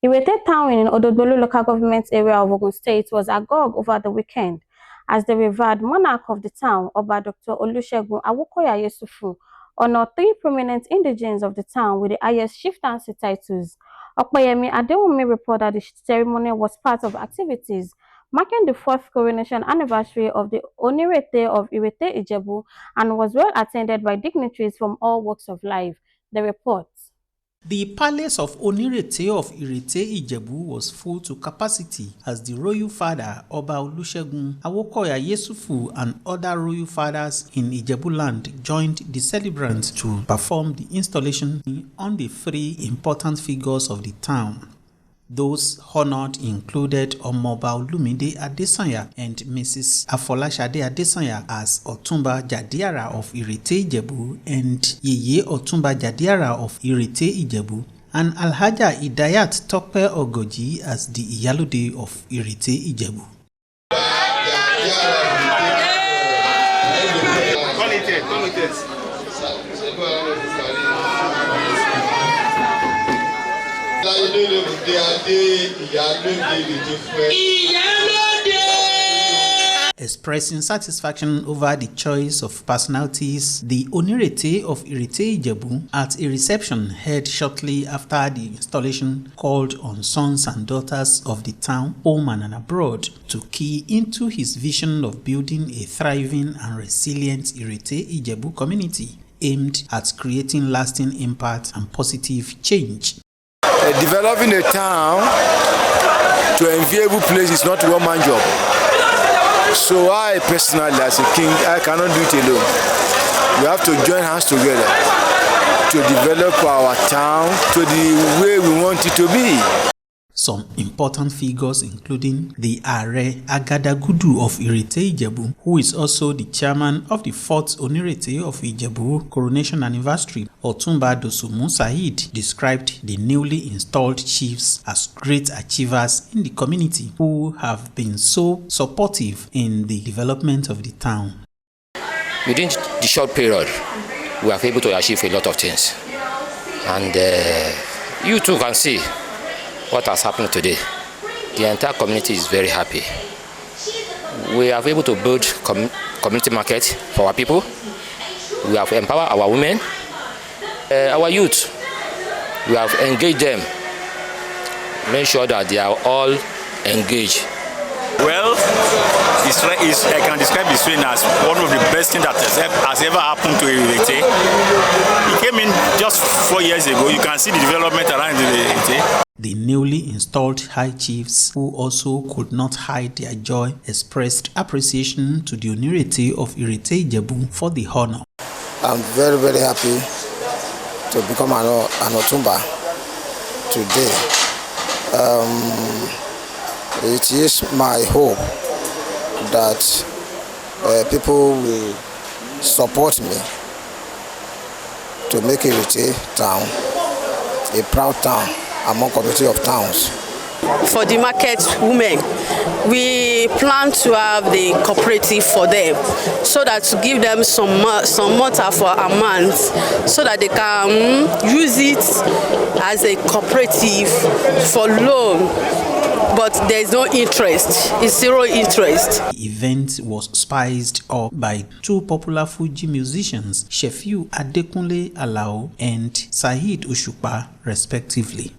Irete town in Odogbolu local government area of Ogun State was agog over the weekend as the revered monarch of the town, Oba Dr. Olusegun Awokoya Yesufu, honored 3 prominent indigenes of the town with the highest chieftaincy titles. Opeyemi Adewumi reported that the ceremony was part of activities marking the 4th coronation anniversary of the Onirete of Irete Ijebu and was well attended by dignitaries from all walks of life. The report. The palace of Onirete of Irete Ijebu was full to capacity as the royal father Oba Olusegun Awokoya Yesufu and other royal fathers in Ijebu land joined the celebrants to perform the installation on the 3 important figures of the town. Those honored included Omoba Olumide Adesanya and Mrs. Afolashade Adesanya as Otumba Jadiara of Irete Ijebu and Yeye Otumba Jadiara of Irete Ijebu, and Alhaja Idayat Tope Ogoji as the Iyalode of Irete Ijebu. Expressing satisfaction over the choice of personalities, the Onirete of Irete Ijebu at a reception held shortly after the installation called on sons and daughters of the town, home and abroad, to key into his vision of building a thriving and resilient Irete Ijebu community aimed at creating lasting impact and positive change. Developing a town to an enviable place is not a one-man job. So I personally, as a king, I cannot do it alone. We have to join hands together to develop our town to the way we want it to be. Some important figures including the Are Agadagudu of Irete Ijebu, who is also the chairman of the 4th Onirete of Ijebu Coronation Anniversary, Otumba Dosumu Said, described the newly installed chiefs as great achievers in the community who have been so supportive in the development of the town. Within the short period, we have been able to achieve a lot of things. And you too can see what has happened today. The entire community is very happy. We have been able to build community market for our people. We have empowered our women, our youth. We have engaged them, make sure that they are all engaged. Well, I can describe this train as one of the best things that has ever happened to Irete. He came in just 4 years ago. You can see the development around Irete. The newly installed high chiefs, who also could not hide their joy, expressed appreciation to the Onirete of Irete Ijebu for the honor. I'm very, very happy to become an Otumba today. It is my hope that people will support me to make Irete town a proud town among community of towns. For the market women, we plan to have the cooperative for them, so that to give them some mortar for a month, so that they can use it as a cooperative for loan. But there is no interest, it's 0 interest. The event was spiced up by 2 popular Fuji musicians, Shefiu Adekunle Alao and Saheed Oshupa, respectively.